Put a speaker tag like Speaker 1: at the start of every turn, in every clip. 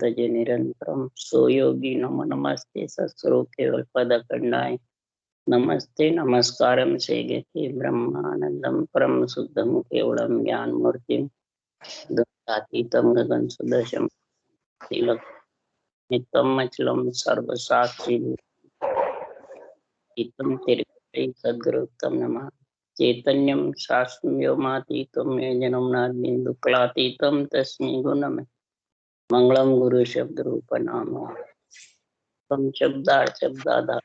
Speaker 1: तजे निरंतरम सोयोगी नमो नमस्ते सस्रो केवल पदकंडाय नमस्ते नमस्कारम सेगति ब्रह्मानंदम परम शुद्धम केवलम ज्ञान मूर्तिम दत्तातीतम गगन सदृशम तिलक नित्यम अचलम सर्वसाक्षी इतम तिरकटे सद्गुरुतम नमः चैतन्यम शास्त्रम व्योमातीतम जन्म नादिन्दुक्लातीतम तस्मै गुणमे मंगलम गुरु शब्द रूप नाम तम शब्दार्थ शब्दाधार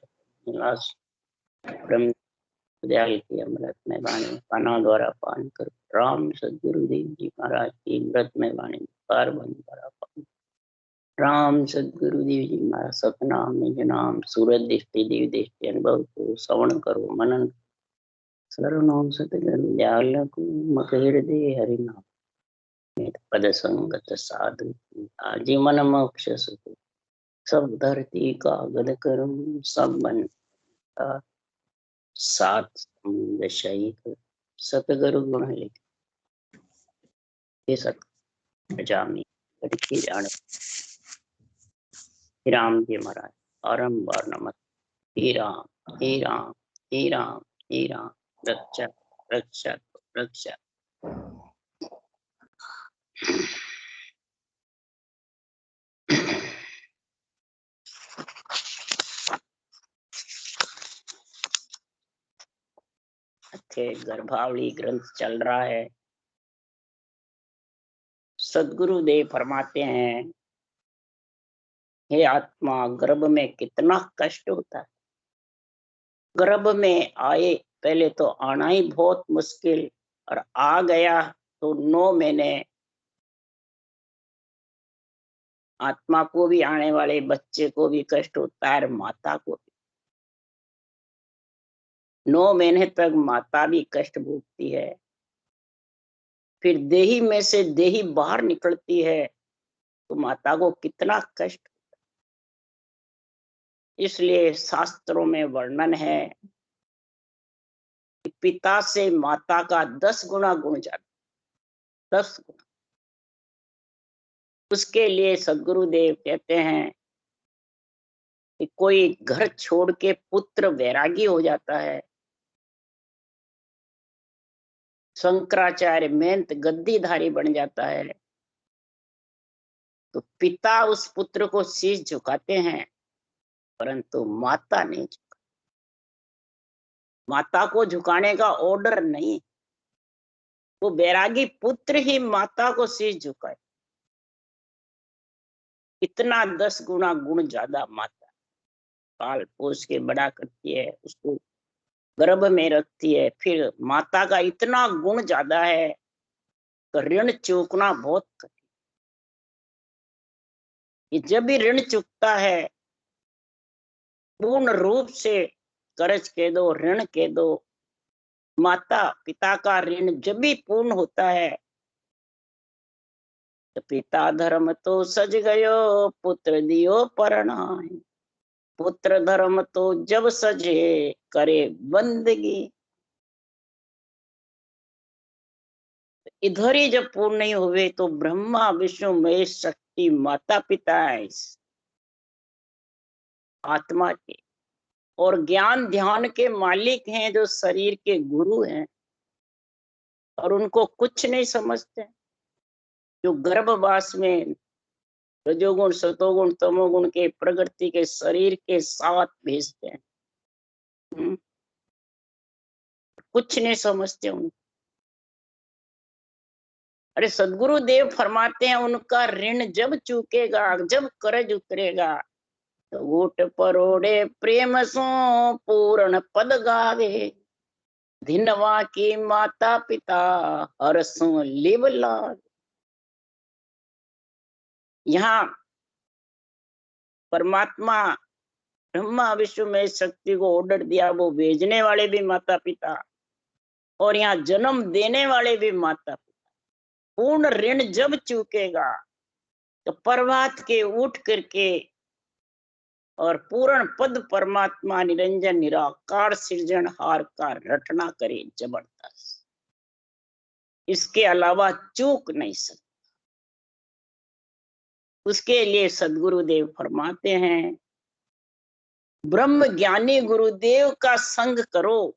Speaker 1: निवास ब्रह्म की अमृत में वाणी पाना द्वारा पान कर राम सदगुरुदेव जी महाराज की अमृत में वाणी पार बन द्वारा पान राम सदगुरुदेव जी महाराज सतनाम निज नाम सूरत दृष्टि देव दृष्टि अनुभव को श्रवण करो मनन सर्वनाम सतगुरु जालक मक हृदय हरिनाम पद संगत साधु आजीवन मोक्ष सुख सब धरती का गद करूं सब बनता सात समुद्र सतगुरु गुण लिख सत जामी करके जान राम जी महाराज बारंबार नमस्ते हे राम हे राम हे राम हे राम रक्षक रक्षक रक्षक। गर्भावली ग्रंथ चल रहा है। सदगुरुदेव फरमाते हैं, हे आत्मा, गर्भ में कितना कष्ट होता है। गर्भ में आए पहले तो आना ही बहुत मुश्किल, और आ गया तो 9 महीने आत्मा को भी, आने वाले बच्चे को भी कष्ट होता है और माता को भी। 9 महीने तक माता भी कष्ट भोगती है। फिर देही में से देही बाहर निकलती है तो माता को कितना कष्ट। इसलिए शास्त्रों में वर्णन है कि पिता से माता का 10 गुना गुण ज्यादा, 10 गुना। उसके लिए सदगुरुदेव कहते हैं कि कोई घर छोड़ के पुत्र वैरागी हो जाता है, शंकराचार्य मेहनत गद्दीधारी बन जाता है, तो पिता उस पुत्र को शीश झुकाते हैं, परंतु माता नहीं झुका। माता को झुकाने का ऑर्डर नहीं, वो वैरागी पुत्र ही माता को शीश झुकाए। इतना 10 गुना गुण ज्यादा माता पाल पोस के बड़ा करती है, उसको गर्भ में रखती है। फिर माता का इतना गुण ज्यादा है तो ऋण चूकना बहुत कठिन। जब भी ऋण चुकता है पूर्ण रूप से कर्ज कह दो, ऋण कह दो, माता पिता का ऋण जब भी पूर्ण होता है तो पिता धर्म तो सज गयो, पुत्र दियो परणाय। पुत्र धर्म तो जब सजे, करे बंदगी। इधर ही जब पूर्ण नहीं हुए तो ब्रह्मा विष्णु महेश शक्ति माता पिता है आत्मा के, और ज्ञान ध्यान के मालिक हैं जो शरीर के गुरु हैं, और उनको कुछ नहीं समझते। जो गर्भवास में रजोगुण सतोगुण तमोगुण के प्रकृति के शरीर के साथ भेजते हैं, कुछ नहीं समझते उनको। अरे सदगुरु देव फरमाते हैं, उनका ऋण जब चूकेगा, जब कर्ज उतरेगा, तो ऊट परोड़े प्रेम सो पूर्ण पद गावे। धिनवा की माता पिता हरसों लिव लाग। यहाँ परमात्मा ब्रह्मा विष्णु में शक्ति को ऑर्डर दिया, वो भेजने वाले भी माता पिता और यहाँ जन्म देने वाले भी माता पिता। पूर्ण ऋण जब चूकेगा तो प्रभात के उठ करके और पूर्ण पद परमात्मा निरंजन निराकार सृजनहार का रटना करे जबरदस्त। इसके अलावा चूक नहीं सकता। उसके लिए सद्गुरुदेव फरमाते हैं, ब्रह्म ज्ञानी गुरुदेव का संग करो।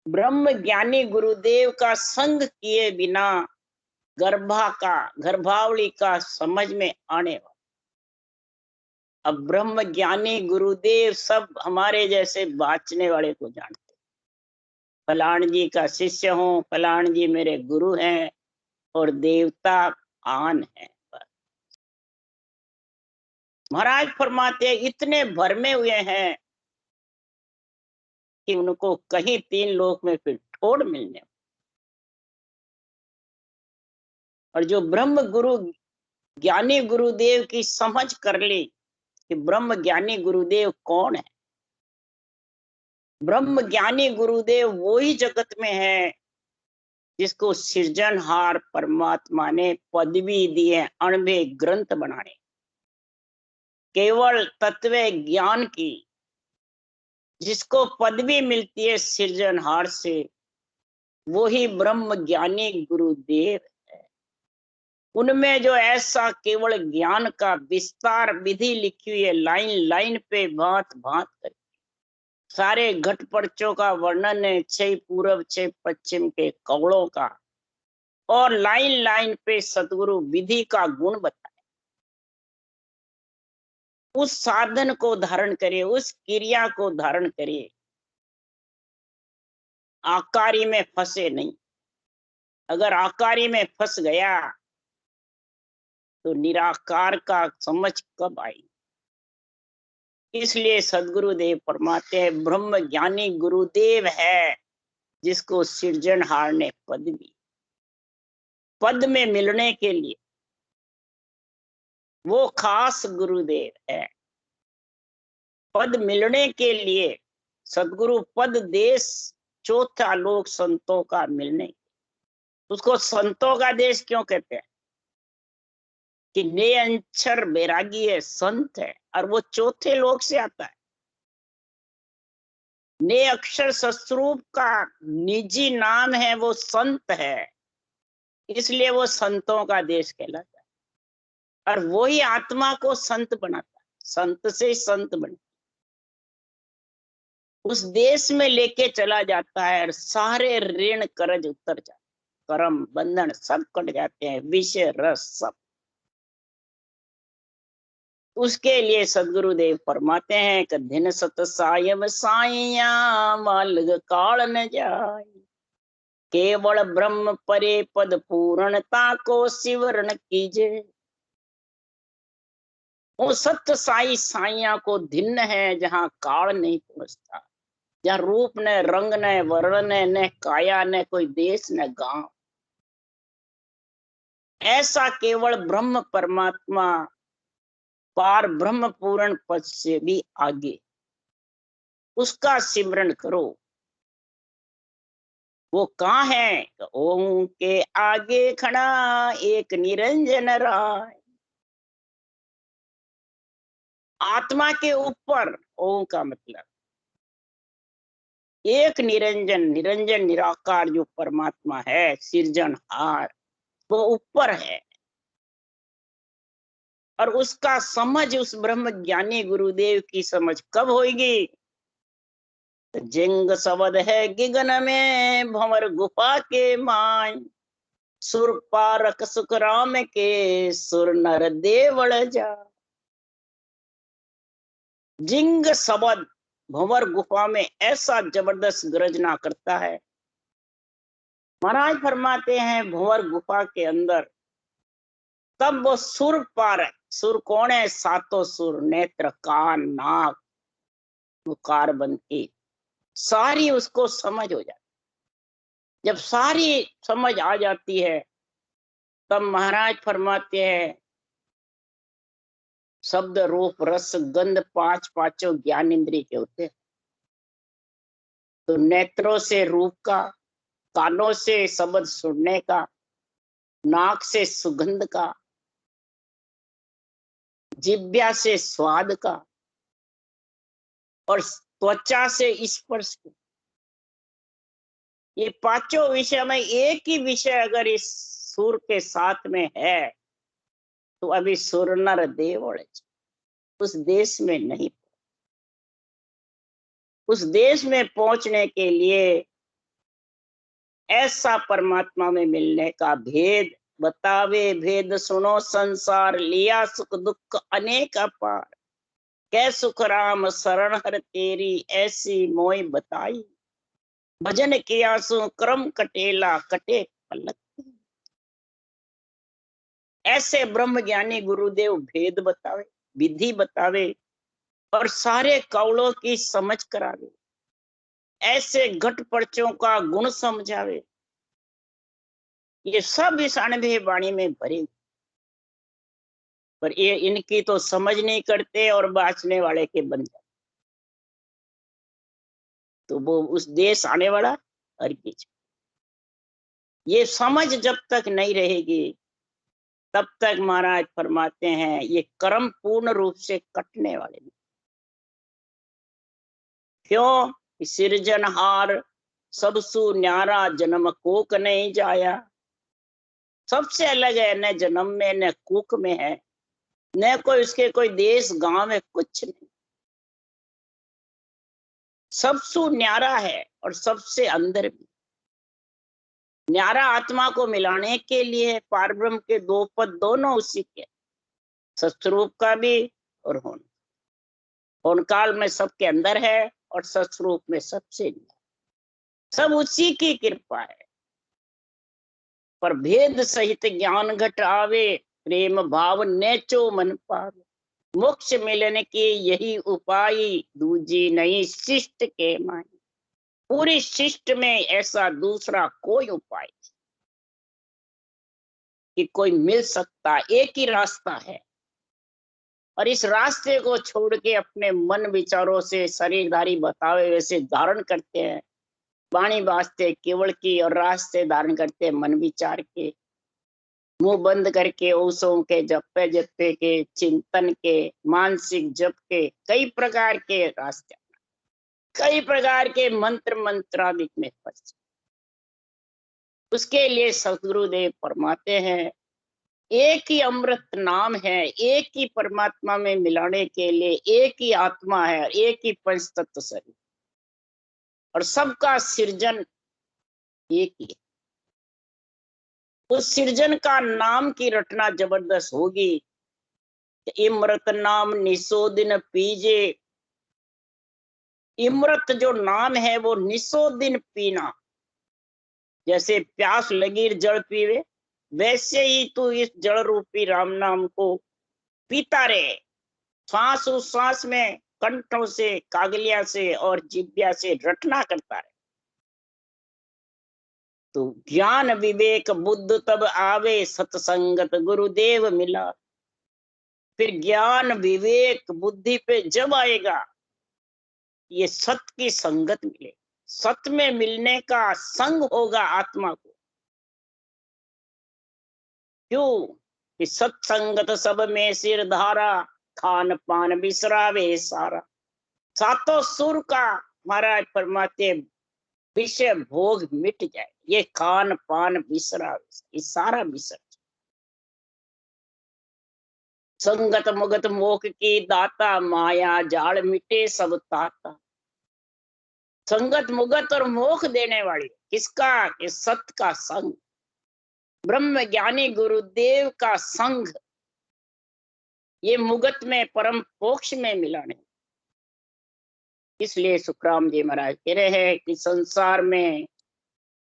Speaker 1: ब्रह्म ज्ञानी गुरुदेव का संग किए बिना गर्भावली का समझ में आने वाला। अब ब्रह्म ज्ञानी गुरुदेव सब हमारे जैसे बाँचने वाले को जानते, फलान जी का शिष्य हूँ, फलान जी मेरे गुरु हैं और देवता आन है। महाराज फरमाते हैं, इतने भरमे हुए हैं कि उनको कहीं 3 लोक में फिर ठोड़ मिलने। और जो ब्रह्म गुरु ज्ञानी गुरुदेव की समझ कर ली कि ब्रह्म ज्ञानी गुरुदेव कौन है, ब्रह्म ज्ञानी गुरुदेव वो ही जगत में है जिसको सृजनहार परमात्मा ने पदवी दी है, अणबे ग्रंथ बनाने, केवल तत्व ज्ञान की जिसको पदवी मिलती है सृजनहार से, वो ही ब्रह्म ज्ञानी गुरुदेव है। उनमें जो ऐसा केवल ज्ञान का विस्तार विधि लिखी हुई है, लाइन लाइन पे भांत भांत कर, सारे घट पर्चों का वर्णन है, 6 पूरब 6 पश्चिम के कवड़ों का, और लाइन लाइन पे सतगुरु विधि का गुण बताए। उस साधन को धारण करिए, उस क्रिया को धारण करिए, आकारी में फंसे नहीं। अगर आकारी में फंस गया तो निराकार का समझ कब आई। इसलिए सदगुरुदेव फरमाते हैं, ब्रह्म ज्ञानी गुरुदेव है जिसको सृजनहार ने पद दी। पद में मिलने के लिए वो खास गुरुदेव है। पद मिलने के लिए सदगुरु पद देश, चौथा लोक संतों का मिलने। उसको संतों का देश क्यों कहते हैं कि ने अंचर बैरागी है, संत है, और वो चौथे लोक से आता है। ने अक्षर सस्वरूप का निजी नाम है, वो संत है, इसलिए वो संतों का देश कहलाता है। और वो ही आत्मा को संत बनाता है, संत से संत बने, उस देश में लेके चला जाता है और सारे ऋण कर्ज उतर जाते, कर्म बंधन सब कट जाते हैं, विषय रस सब। उसके लिए सदगुरुदेव फरमाते हैं कि दिन सत सायब साइया मालग काल न जाय, केवल ब्रह्म परे पद पूर्णता को सिवरण कीजे। वो सत्य साई साइया को धिन्न है जहां काल नहीं पहुंचता, जहां रूप न रंग न वर्ण न काया न कोई देश न गांव। ऐसा केवल ब्रह्म परमात्मा पार ब्रह्म पूर्ण पद से भी आगे, उसका सिमरन करो। वो कहाँ है? ओम के आगे खड़ा एक निरंजन राय। आत्मा के ऊपर ओम का मतलब एक निरंजन, निरंजन निराकार जो परमात्मा है सृजनहार, वो ऊपर है। और उसका समझ उस ब्रह्म ज्ञानी गुरुदेव की समझ कब होगी? जिंग शब्द है गिगन में भंवर गुफा के माय, सुर पारक सुख राम के सुर नर देवल जा। जिंग शब्द भंवर गुफा में ऐसा जबरदस्त गर्जना करता है। महाराज फरमाते हैं भंवर गुफा के अंदर तब वो सुर पारक, सुर कौन है? सातों सुर, नेत्र कान नाक मुकार बंद की, सारी उसको समझ हो जाती। जब सारी समझ आ जाती है तब महाराज फरमाते हैं शब्द रूप रस गंध पांचों ज्ञान इंद्रिय के होते हैं। तो नेत्रों से रूप का, कानों से शब्द सुनने का, नाक से सुगंध का, जिह्वा से स्वाद का, और त्वचा से स्पर्श का। ये पांचों विषय में एक ही विषय अगर इस सुर के साथ में है तो अभी सुर नर देवल उस देश में नहीं, उस देश में पहुंचने के लिए ऐसा परमात्मा में मिलने का भेद बतावे, भेद सुनो संसार लिया सुख दुख अनेक अपार, कै सुख राम शरण हर तेरी ऐसी मोई बताई, भजन किया सु क्रम कटेला कटे पलक। ऐसे ब्रह्म ज्ञानी गुरुदेव भेद बतावे, विधि बतावे और सारे कौलों की समझ करावे, ऐसे घट पर्चों का गुण समझावे, ये सब इस अनुभव वाणी में भरे, पर ये इनकी तो समझ नहीं करते और बाँचने वाले के बन जाते, तो वो उस देश आने वाला हर किस। ये समझ जब तक नहीं रहेगी तब तक महाराज फरमाते हैं ये कर्म पूर्ण रूप से कटने वाले नहीं। क्यों? सिरजनहार सबसु न्यारा जन्म कोक नहीं जाया, सबसे अलग है, न जन्म में न कुक में है, न कोई उसके कोई देश गांव में, कुछ नहीं, सबसु न्यारा है और सबसे अंदर भी न्यारा। आत्मा को मिलाने के लिए पारब्रह्म के दो पद दोनों उसी के, सत्स्वरूप का भी और होन काल में सबके अंदर है और सत्स्वरूप में सबसे सब उसी की कृपा है। पर भेद सहित ज्ञान घट आवे, प्रेम भाव नेचो मन पावे, मोक्ष मिलने के यही उपाय, दूजी नहीं शिष्ट के माई। पूरी शिष्ट में ऐसा दूसरा कोई उपाय कि कोई मिल सकता, एक ही रास्ता है, और इस रास्ते को छोड़ के अपने मन विचारों से शरीरधारी बतावे वैसे धारण करते हैं, वाणी वास्ते केवल की और रास्ते धारण करते हैं मन विचार के, मुंह बंद करके ओसों के जपे जपे के, चिंतन के, मानसिक जप के, कई प्रकार के रास्ते, कई प्रकार के मंत्र मंत्रादिक में फंसे। उसके लिए सदगुरुदेव फरमाते हैं एक ही अमृत नाम है, एक ही परमात्मा में मिलाने के लिए एक ही आत्मा है, एक ही पंच तत्व शरीर, और सबका सृजन एक ही। उस सृजन का नाम की रटना जबरदस्त होगी। इमृत नाम निसो दिन पीजे, इमृत जो नाम है वो निसो दिन पीना, जैसे प्यास लगी जल पीवे, वैसे ही तू इस जड़ रूपी राम नाम को पीता रहे, श्वास उस श्वास में कंठों से, कागलिया से और जिब्या से रटना करता रहे, तो ज्ञान विवेक बुद्ध तब आवे, सत्संगत गुरुदेव मिला। फिर ज्ञान विवेक बुद्धि पे जब आएगा ये सत्य की संगत मिले, सत्य में मिलने का संग होगा आत्मा को। क्यों? कि सत्संगत सब में सिर धारा, खान पान बिसरावे सारा। सातों सुर का महाराज फरमाते विषय भोग मिट जाए, ये खान पान बिसरावे, ये सारा बिसर। संगत मुगत मोख की दाता, माया जाल मिटे सब ताता। संगत मुगत और मोख देने वाली किसका? कि सत्य का संग, ब्रह्म ज्ञानी गुरुदेव का संग, ये मुगत में परम मोक्ष में मिलाने। इसलिए सुखराम जी महाराज कह रहे हैं कि संसार में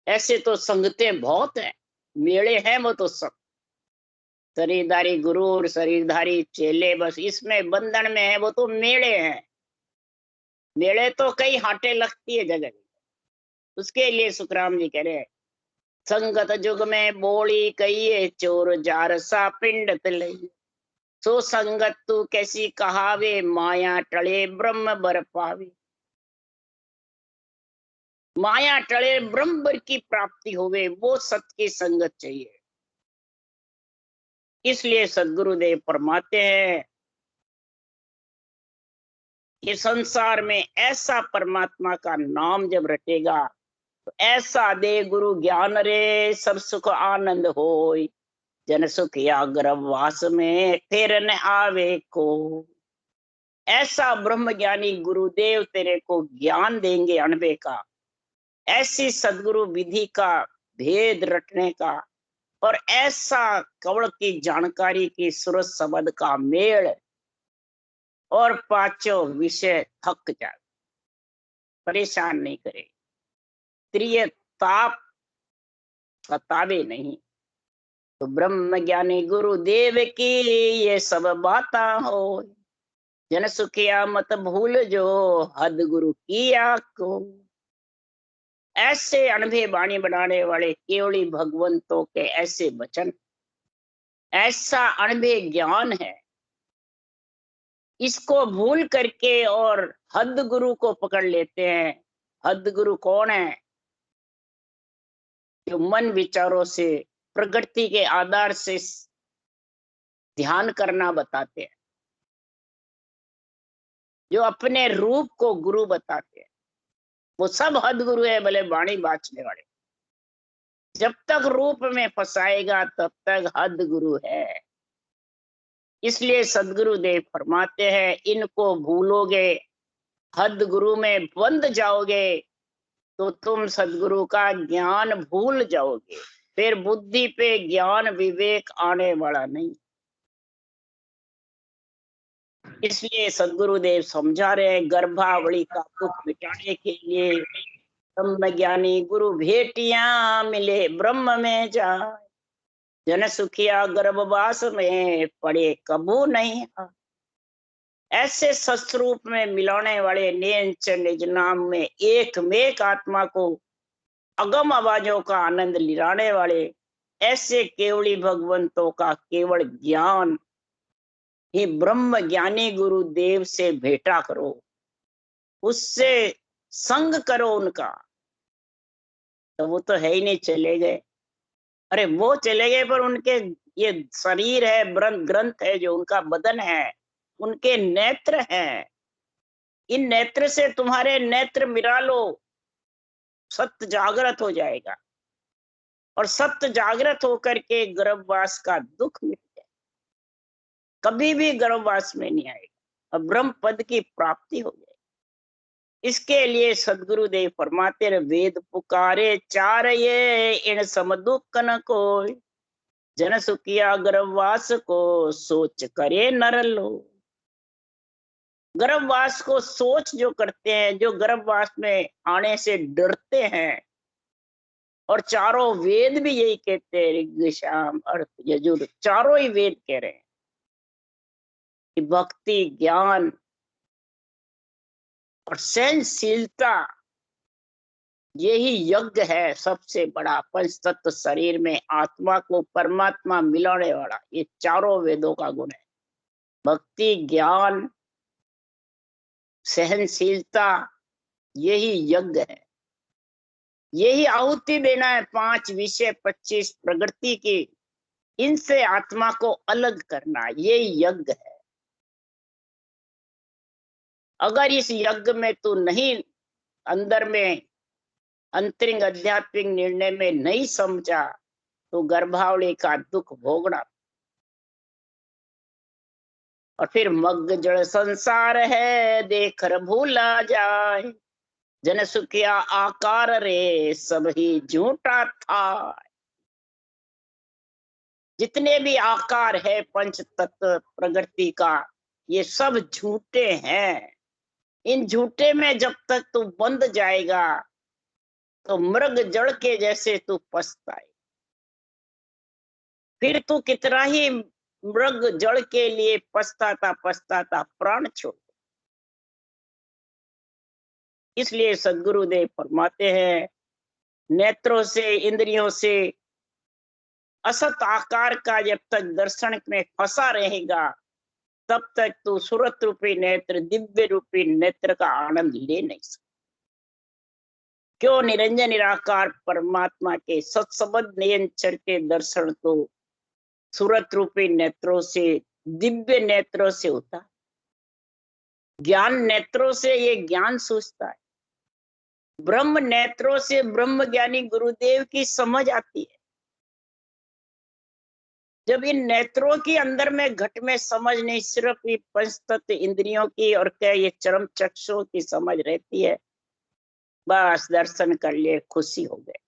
Speaker 1: ऐसे तो संगतें बहुत हैं, मेले हैं वो तो सब, शरीरधारी गुरु और शरीरधारी चेले, बस इसमें बंधन में है, वो तो मेले हैं। मेले तो कई हाटे लगती है जगह, उसके लिए सुखराम जी कह रहे हैं संगत जुग में बोली कहिए, चोर जार सा पिंड तले, सो संगत तू कैसी कहावे, माया टले ब्रह्म बर पावे। माया टले ब्रह्म बर की प्राप्ति होवे, वो सत्य की संगत चाहिए। इसलिए सदगुरुदेव फरमाते हैं कि संसार में ऐसा परमात्मा का नाम जब रटेगा तो ऐसा दे गुरु ज्ञान रे, सब सुख आनंद होय, जन सुखिया गर्भवास में फिर न आवे को। ऐसा ब्रह्म ज्ञानी गुरुदेव तेरे को ज्ञान देंगे अनबे का, ऐसी सदगुरु विधि का भेद रटने का, और ऐसा कवड़ की जानकारी की सूरत शब्द का मेल, और पांचों विषय थक जाए, परेशान नहीं करे, त्रिय ताप सतावे नहीं। तो ब्रह्म ज्ञानी गुरुदेव की ये सब बाता हो, जन सुखिया मत भूल जो हद गुरु किया को। ऐसे अनभे बाणी बनाने वाले केवली भगवंतों के ऐसे वचन, ऐसा अनभे ज्ञान है, इसको भूल करके और हद गुरु को पकड़ लेते हैं। हद गुरु कौन है? जो मन विचारों से प्रकृति के आधार से ध्यान करना बताते हैं, जो अपने रूप को गुरु बताते हैं, वो सब हद गुरु है, भले वाणी बांचने वाले। जब तक रूप में फंसाएगा तब तक हद गुरु है। इसलिए सदगुरु देव फरमाते हैं, इनको भूलोगे, हद गुरु में बंद जाओगे, तो तुम सदगुरु का ज्ञान भूल जाओगे। फिर बुद्धि पे ज्ञान विवेक आने वाला नहीं। इसलिए सदगुरु देव समझा रहे हैं, गर्भावली का दुख मिटाने के लिए ब्रह्म ज्ञानी गुरु भेटिया मिले ब्रह्म में जाए, जन सुखिया गर्भवास में पड़े कबू नहीं। ऐसे सस्वरूप में मिलाने वाले निज निज नाम में एक मेक आत्मा को अगम आवाजों का आनंद लिलाने वाले ऐसे केवली भगवंतों का केवल ज्ञान ही ब्रह्म ज्ञानी गुरुदेव से भेंटा करो, उससे संग करो उनका। तो वो तो है ही नहीं, चले गए। अरे वो चले गए, पर उनके ये शरीर है, ग्रंथ है, जो उनका बदन है, उनके नेत्र हैं। इन नेत्र से तुम्हारे नेत्र मिला लो, सत्य जागृत हो जाएगा, और सत्य जागृत होकर के गर्भवास का दुख मिट जाए, कभी भी गर्भवास में नहीं आएगा, और ब्रह्म पद की प्राप्ति हो जाएगी। इसके लिए सदगुरु देव फरमाते रहे, वेद पुकारे चार ये इन समदुख न कोई, जन सुखिया गर्भवास को सोच करे नर लो। गर्भवास को सोच जो करते हैं, जो गर्भवास में आने से डरते हैं, और चारों वेद भी यही कहते हैं, ऋग शाम अर्थ यजुर, चारों ही वेद कह रहे हैं कि भक्ति ज्ञान और सहनशीलता यही यज्ञ है सबसे बड़ा। पंच तत्व शरीर में आत्मा को परमात्मा मिलाने वाला, ये चारों वेदों का गुण है। भक्ति ज्ञान सहनशीलता यही यज्ञ है, यही आहुति देना है। 5 विषय 25 प्रकृति की, इनसे आत्मा को अलग करना, यही यज्ञ है। अगर इस यज्ञ में तू नहीं, अंदर में अंतरिंग आध्यात्मिक निर्णय में नहीं समझा, तो गर्भावली का दुख भोगना। और फिर मग्न जड़ संसार है, देखकर भूला जाए, जन सुखिया आकार रे सब ही झूठा था। जितने भी आकार है पंच तत्व प्रकृति का, ये सब झूठे हैं। इन झूठे में जब तक तू बंध जाएगा, तो मृग जड़ के जैसे तू पछताए। फिर तू कितना ही मृग जड़ के लिए पछताता प्राण छोड़। इसलिए सदगुरुदेव फरमाते हैं, नेत्रों से इंद्रियों से असत आकार का जब तक दर्शन में फंसा रहेगा, तब तक तू सूरत रूपी नेत्र, दिव्य रूपी नेत्र का आनंद ले नहीं सकता। क्यों? निरंजन निराकार परमात्मा के सत्सबद्ध नियंचर के दर्शन तो सूरत रूपी नेत्रों से, दिव्य नेत्रों से होता है। ज्ञान नेत्रों से ये ज्ञान सूझता है, ब्रह्म नेत्रों से ब्रह्म ज्ञानी गुरुदेव की समझ आती है। जब इन नेत्रों की अंदर में घट में समझ नहीं, सिर्फ ये पंच तत्व इंद्रियों की और क्या ये चरम चक्षु की समझ रहती है, बस दर्शन कर लिए खुशी हो गए।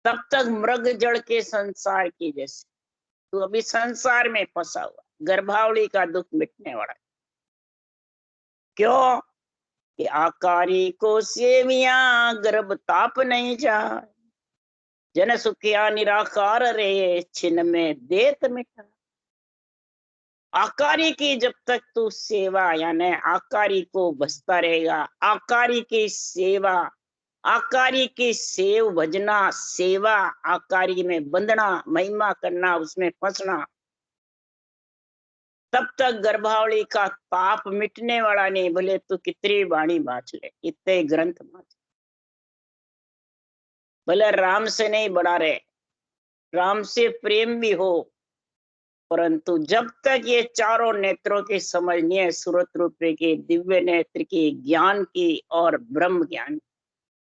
Speaker 1: तब तक मृग जड़ के संसार की जैसे तू अभी संसार में फंसा हुआ, गर्भावली का दुख मिटने वाला। क्यों? कि आकारी को सेविया गर्भ ताप नहीं जाए, जन सुखिया निराकार रे छिन में देत मिटा। आकारी की जब तक तू सेवा यानी आकारी को बसता रहेगा, आकारी की सेवा, आकारी की सेव भजना, सेवा आकारी में बंधना, महिमा करना, उसमें फंसना, तब तक गर्भावली का पाप मिटने वाला नहीं। भले तू कितनी वाणी बाँच ले, कितने ग्रंथ बाँच, भले राम से नहीं बढ़ा रहे, राम से प्रेम भी हो, परंतु जब तक ये चारों नेत्रों की समझ नहीं है, सूरत रूपे की, दिव्य नेत्र की, ज्ञान की और ब्रह्म ज्ञान,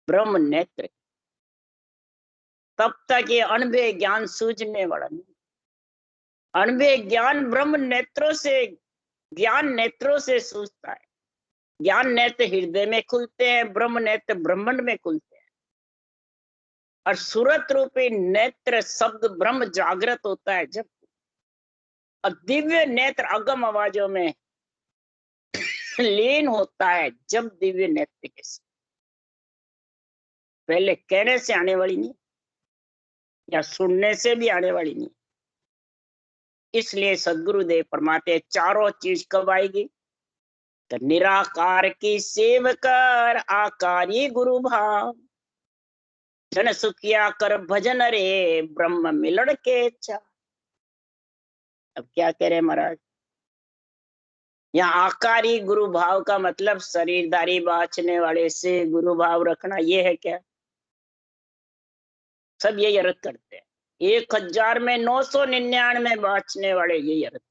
Speaker 1: ब्रह्म नेत्र, तब तक ये अणबे ज्ञान सूझने वाला नहीं। अणबे ज्ञान ब्रह्म नेत्रों से, ज्ञान नेत्रों से सूझता है। ज्ञान नेत्र हृदय में खुलते हैं, ब्रह्म नेत्र ब्रह्मांड में खुलते हैं। और सूरत रूपी नेत्र शब्द ब्रह्म जागृत होता है जब, और दिव्य नेत्र अगम आवाजों में लीन होता है जब। दिव्य नेत्र के पहले कहने से आने वाली नहीं, या सुनने से भी आने वाली नहीं। इसलिए सदगुरुदेव फरमाते चारों चीज कब आएगी? तो निराकार की सेव कर आकारी गुरु भाव, जन सुखिया कर भजन रे ब्रह्म मिलड़ के चा। अब क्या कह रहे महाराज? यहाँ आकारी गुरु भाव का मतलब शरीरदारी बाँचने वाले से गुरु भाव रखना, ये है क्या? सब यही अर्थ करते हैं। 1000 में 999 बाँचने वाले यही अर्थ,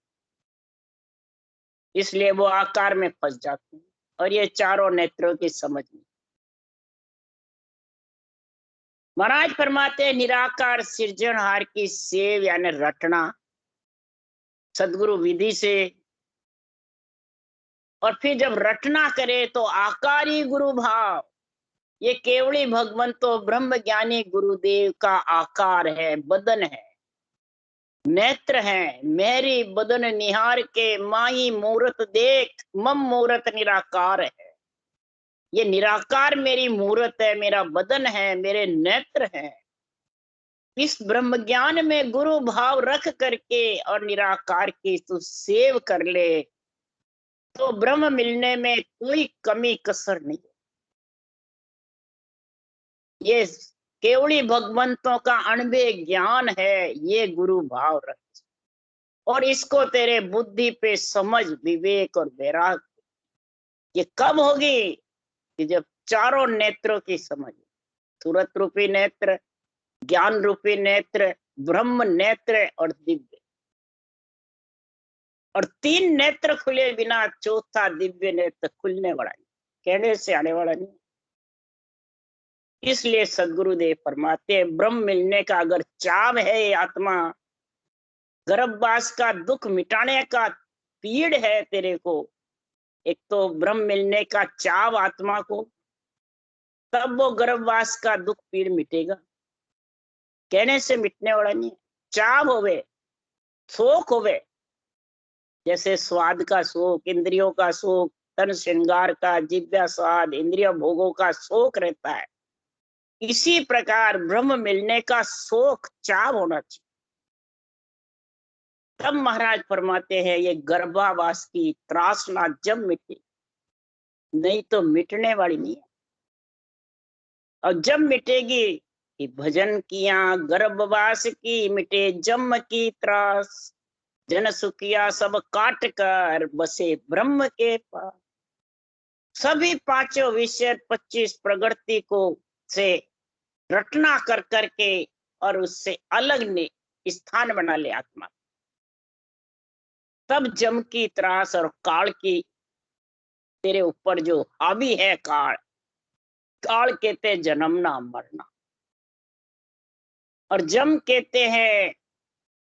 Speaker 1: इसलिए वो आकार में फंस जाते हैं और ये चारों नेत्रों की समझ में। महाराज फरमाते हैं निराकार सृजनहार की सेव यानी रटना सदगुरु विधि से, और फिर जब रटना करे तो आकारी गुरु भाव, ये केवली भगवंत तो ब्रह्म ज्ञानी गुरुदेव का आकार है, बदन है, नेत्र है। मेरी बदन निहार के माही मूरत देख, मम मूरत निराकार है। ये निराकार मेरी मूरत है, मेरा बदन है, मेरे नेत्र हैं। इस ब्रह्म ज्ञान में गुरु भाव रख करके और निराकार की तू सेव कर ले तो ब्रह्म मिलने में कोई कमी कसर नहीं। ये केवली भगवंतों का अणबे ज्ञान है, ये गुरु भाव रख, और इसको तेरे बुद्धि पे समझ, विवेक और वैराग, ये कब होगी? कि जब चारों नेत्रों की समझ, सूरत रूपी नेत्र, ज्ञान रूपी नेत्र, ब्रह्म नेत्र और दिव्य, और 3 नेत्र खुले बिना चौथा दिव्य नेत्र खुलने वाला नहीं, कहने से आने वाला नहीं। इसलिए सदगुरुदेव फरमाते हैं ब्रह्म मिलने का अगर चाव है, ये आत्मा गर्भवास का दुख मिटाने का पीड़ है तेरे को, एक तो ब्रह्म मिलने का चाव आत्मा को, तब वो गर्भवास का दुख पीड़ मिटेगा, कहने से मिटने वाला नहीं। चाव होवे, शोक होवे, जैसे स्वाद का शोक, इंद्रियों का शोक, तन श्रृंगार का, जिव्या स्वाद, इंद्रिय भोगों का शोक रहता है, इसी प्रकार ब्रह्म मिलने का शोक, चाव होना चाहिए। तब महाराज फरमाते हैं ये गर्भावास की त्रासना जब मिटे, नहीं तो मिटने वाली नहीं है। और जब मिटेगी कि भजन किया गर्भवास की, मिटे जन्म की त्रास, जन सुखिया सब काट कर बसे ब्रह्म के पास। सभी पांचों विषय 25 प्रकृति को से रटना कर करके और उससे अलग ने स्थान बना ले आत्मा, तब जम की त्रास और काल की तेरे ऊपर जो हावी है, काल, काल कहते जन्मना मरना, और जम कहते हैं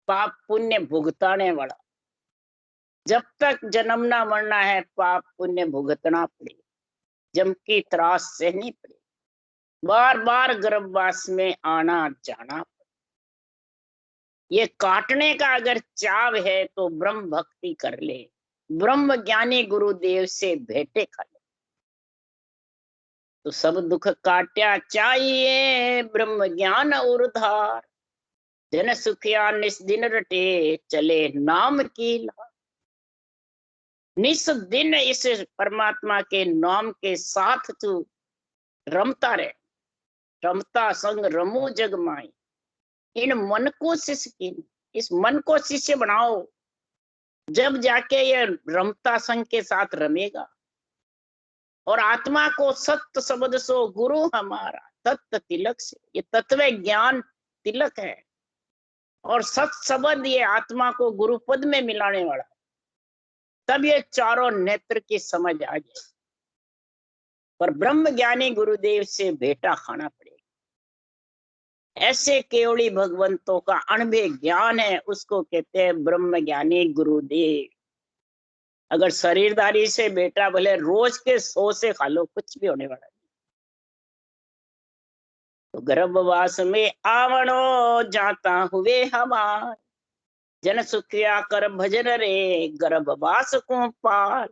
Speaker 1: पाप पुण्य भुगताने वाला। जब तक जन्मना मरना है पाप पुण्य भुगतना पड़ेगा, जम की त्रास सहनी पड़ेगी, बार बार गर्भवास में आना जाना। ये काटने का अगर चाव है तो ब्रह्म भक्ति कर ले, ब्रह्म ज्ञानी गुरुदेव से भेंटे कर ले, तो सब दुख काट्या चाहिए ब्रह्म ज्ञान उर्धार। जन सुखिया निस दिन रटे चले नाम की लार। निस दिन इस परमात्मा के नाम के साथ तू रमता रहे, रमता संग रमू जग माई। इन मन को शिष्य की, इस मन को शिष्य बनाओ, जब जाके ये रमता संग के साथ रमेगा। और आत्मा को सत्य शब्द सो गुरु हमारा, तत्व तिलक से, ये तत्व ज्ञान तिलक है। और सत्य शब्द ये आत्मा को गुरु पद में मिलाने वाला, तब ये चारों नेत्र की समझ आ जाए। पर ब्रह्म ज्ञानी गुरुदेव से भेंटा खाना पड़ेगा। ऐसे केवली भगवंतों का अनुभव ज्ञान है, उसको कहते हैं ब्रह्म ज्ञानी गुरुदेव। अगर शरीरदारी से बेटा भले रोज के 100 से खा लो, कुछ भी होने वाला नहीं। तो गर्भवास में आवणो जाता हुए हमार। जन सुखिया कर भजन रे गर्भवास को पाल।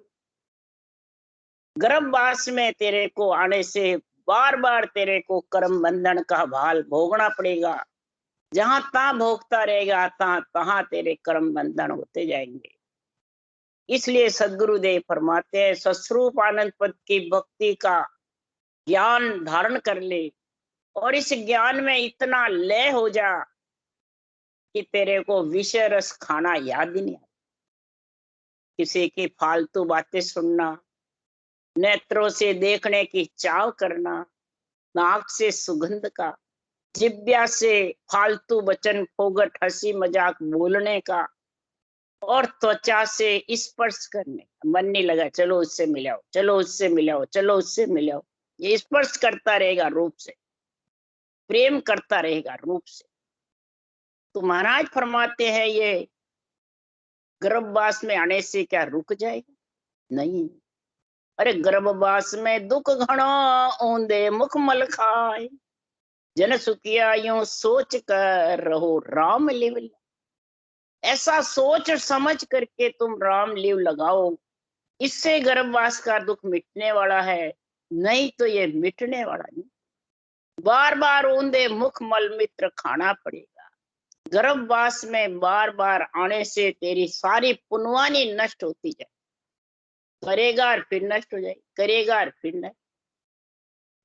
Speaker 1: गर्भवास में तेरे को आने से बार बार तेरे को कर्म बंधन का भाल भोगना पड़ेगा। जहां तहां भोगता रहेगा, तहां तेरे कर्म बंधन होते जाएंगे। इसलिए सदगुरुदेव फरमाते हैं, सस्वरूप आनंद पद की भक्ति का ज्ञान धारण कर ले, और इस ज्ञान में इतना लय हो जा कि तेरे को विषय रस खाना याद ही नहीं आता। किसी की फालतू बातें सुनना, नेत्रों से देखने की चाव करना, नाक से सुगंध का, जिब्या से फालतू वचन फोगट हंसी मजाक बोलने का, और त्वचा से स्पर्श करने का। मन नहीं लगा, चलो उससे मिलाओ, चलो उससे मिलाओ, चलो उससे मिलाओ। ये स्पर्श करता रहेगा रूप से, प्रेम करता रहेगा रूप से। तो महाराज फरमाते हैं, ये गर्भवास में आने से क्या रुक जाएगा? नहीं। अरे गर्भवास में दुख घणो ऊंधे मुख मल खाए। जन सुखिया यूं सोच कर रहो राम लिव। ऐसा सोच समझ करके तुम राम लिव लगाओ, इससे गर्भवास का दुख मिटने वाला है, नहीं तो ये मिटने वाला नहीं। बार बार ऊंधे मुख मल मित्र खाना पड़ेगा। गर्भवास में बार बार आने से तेरी सारी पुनवानी नष्ट होती जाए, करेगा और फिर नष्ट हो जाए, करेगा और फिर नष्ट।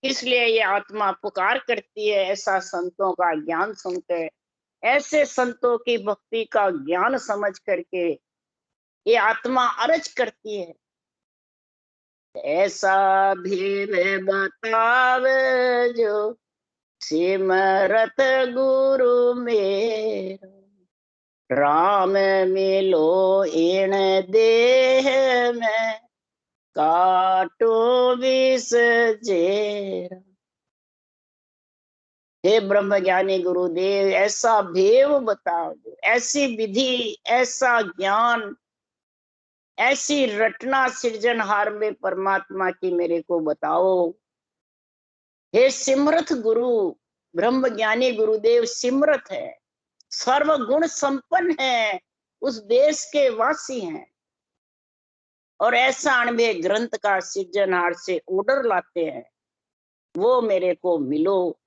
Speaker 1: इसलिए ये आत्मा पुकार करती है, ऐसा संतों का ज्ञान सुनते, ऐसे संतों की भक्ति का ज्ञान समझ करके ये आत्मा अर्ज करती है, ऐसा भी बताव जो सिमरत गुरु मेरा। राम मिलो इन देह में काटो विष जेरा। हे ब्रह्म ज्ञानी गुरुदेव, ऐसा भेव बताओ, ऐसी विधि, ऐसा ज्ञान, ऐसी रटना सृजनहार में परमात्मा की मेरे को बताओ। हे सिमरथ गुरु, ब्रह्म ज्ञानी गुरुदेव सिमरथ है, सर्वगुण संपन्न है, उस देश के वासी हैं, और ऐसा अणबे ग्रंथ का सृजनहार से ऑर्डर लाते हैं, वो मेरे को मिलो।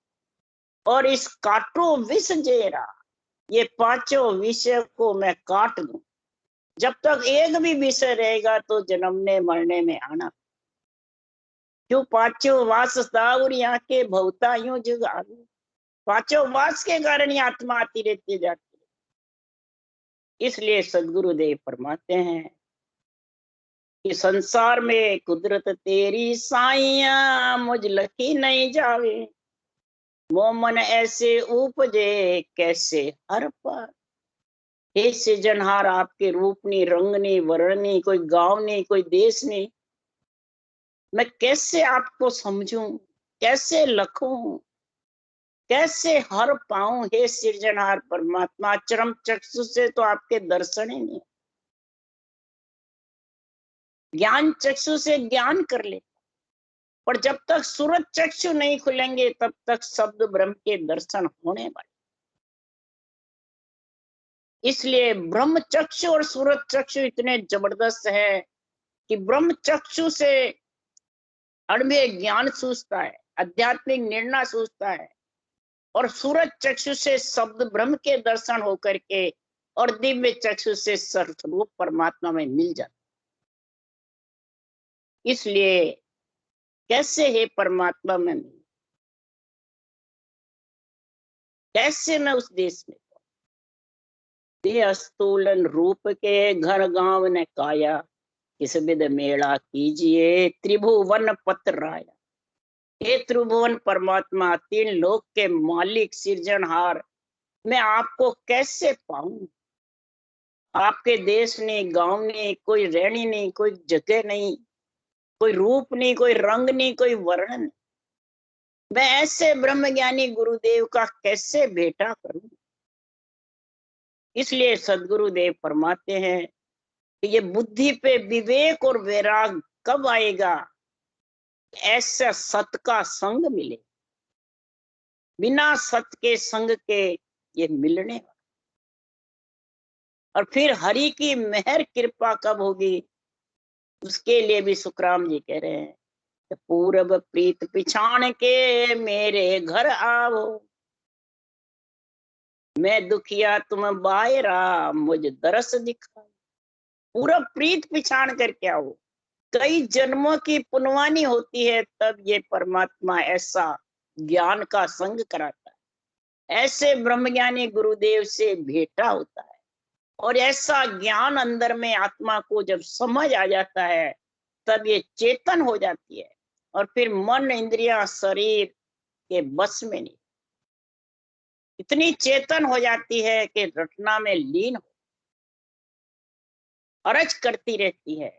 Speaker 1: और इस काटो विष जेरा, ये पांचों विषय को मैं काट दूं। जब तक एक भी विषय रहेगा तो जन्मने मरने में आना। क्यों? पांचों वास दाऊर यहाँ के भवता यूं जुग आगे। पांचों वास के कारण ये आत्मा आती रहती जाती है। इसलिए सदगुरुदेव फरमाते हैं कि संसार में कुदरत तेरी साइया, मुझ लखी नहीं जावे। मोमन ऐसे उपजे कैसे हर पर। हे सृजनहार, आपके रूप नहीं, रंग नहीं, वर्ण नहीं, कोई गांव नहीं, कोई देश नहीं, मैं कैसे आपको समझूं, कैसे लखूं? कैसे हर पाऊं हे सृजनहार परमात्मा? चरम चक्षु से तो आपके दर्शन ही नहीं, ज्ञान चक्षु से ज्ञान कर ले, पर जब तक सूरज चक्षु नहीं खुलेंगे तब तक शब्द ब्रह्म के दर्शन होने वाले। इसलिए ब्रह्म चक्षु और सूरज चक्षु इतने जबरदस्त है कि ब्रह्म चक्षु से अणुमेय ज्ञान सूझता है, आध्यात्मिक निर्णय सूझता है, और सूरज चक्षु से शब्द ब्रह्म के दर्शन होकर के और दिव्य चक्षु से स्वरूप परमात्मा में मिल जाता। इसलिए कैसे है परमात्मा में मिल, कैसे मैं उस देश में स्थूलन रूप के घर गांव ने काया, किस विध मेला कीजिए त्रिभुवन पत्र राया। हे त्रिभुवन परमात्मा, तीन लोक के मालिक सृजनहार, मैं आपको कैसे पाऊं? आपके देश नहीं, गांव नहीं, कोई रहनी नहीं, कोई जगह नहीं, कोई रूप नहीं, कोई रंग नहीं, कोई वर्ण नहीं। मैं ऐसे ब्रह्मज्ञानी गुरुदेव का कैसे भेंटा करूं? इसलिए सदगुरुदेव फरमाते हैं कि ये बुद्धि पे विवेक और वैराग कब आएगा? ऐसा सत का संग मिले, बिना सत के संग के ये मिलने। और फिर हरि की मेहर कृपा कब होगी? उसके लिए भी सुखराम जी कह रहे हैं, पूरब प्रीत पिछाण के मेरे घर आओ, मैं दुखिया तुम बायरा मुझ दरस दिखाओ। पूरा प्रीत पिछाण करके आओ। कई जन्मों की पुनवानी होती है, तब ये परमात्मा ऐसा ज्ञान का संग कराता है, ऐसे ब्रह्मज्ञानी गुरुदेव से भेंटा होता है, और ऐसा ज्ञान अंदर में आत्मा को जब समझ आ जाता है तब ये चेतन हो जाती है, और फिर मन इंद्रियां शरीर के बस में नहीं, इतनी चेतन हो जाती है कि रटना में लीन हो, अरज करती रहती है,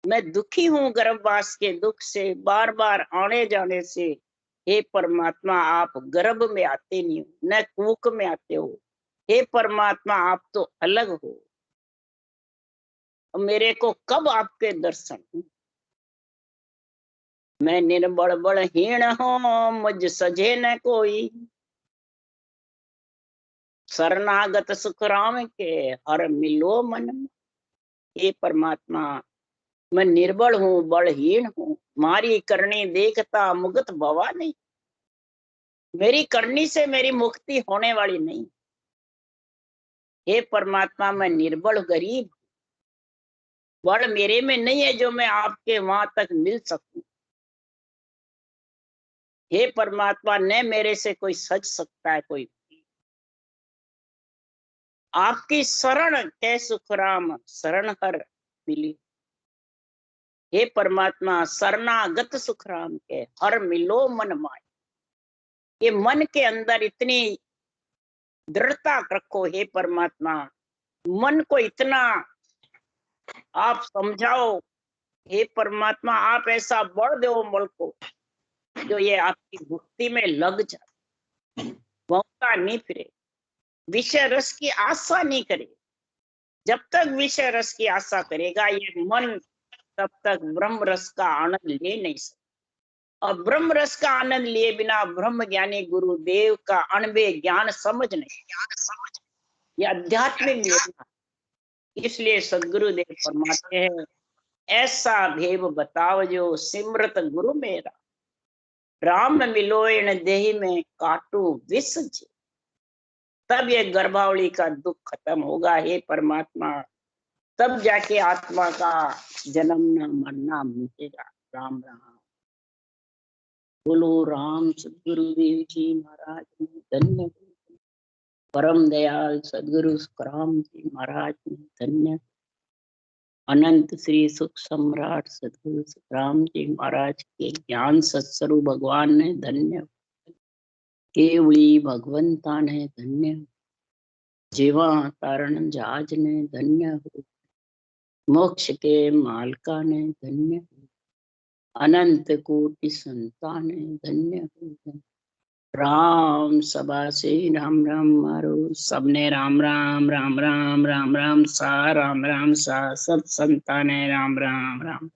Speaker 1: मैं दुखी हूं गर्भवास के दुख से, बार बार आने जाने से। हे परमात्मा, आप गर्भ में आते नहीं हो, न कूक में आते हो। हे परमात्मा, आप तो अलग हो, मेरे को कब आपके दर्शन? मैं निर्बल बलहीन हूं, मुझ सजे न कोई, शरणागत सुखराम के हर मिलो मन में। हे परमात्मा, मैं निर्बल हूँ, बलहीन हूँ, मारी करनी देखता मुगत भवा नहीं, मेरी करनी से मेरी मुक्ति होने वाली नहीं। हे परमात्मा, मैं निर्बल गरीब, बल मेरे में नहीं है जो मैं आपके वहां तक मिल सकूं। हे परमात्मा, न मेरे से कोई सच सकता है कोई, आपकी शरण के सुखराम शरण हर मिली। हे परमात्मा, शरणागत सुखराम के हर मिलो मन माय। ये मन के अंदर इतनी दृढ़ता रखो हे परमात्मा, मन को इतना आप समझाओ हे परमात्मा, आप ऐसा बल दो मन को जो ये आपकी भक्ति में लग जाए, भौंकता नहीं फिरे, विषय रस की आशा नहीं करे। जब तक विषय रस की आशा करेगा ये मन, तब तक ब्रह्म रस का आनंद ले नहीं सकता, और ब्रह्म रस का आनंद लिए बिना ब्रह्म ज्ञानी गुरुदेव का अणबे ज्ञान समझ नहीं, ये आध्यात्मिक निर्णय। इसलिए सदगुरुदेव फरमाते हैं, ऐसा भेव बताओ जो सिमरत गुरु मेरा, राम मिलोयण देहि में काटू विष जी। तब ये गर्भावली का दुख खत्म होगा हे परमात्मा, तब जाके आत्मा का जन्मना मरना मिटेगा। राम राम। बोलो राम सदगुरुदेव जी महाराज ने धन्य, परम दयाल सदगुरु सुखराम जी महाराज ने धन्य, अनंत श्री सुख सम्राट सदगुरु सुखराम जी महाराज के ज्ञान सत्स्वरूप भगवान ने धन्य, केवली भगवंता ने धन्य, जीवा तारण जहाज ने धन्य, मोक्ष के मालका ने धन्य, अनंत कोटि संतान ने धन्य। राम सभा से राम राम मारो, सबने राम राम राम राम राम राम सा, राम राम सा, सब संताने राम राम राम।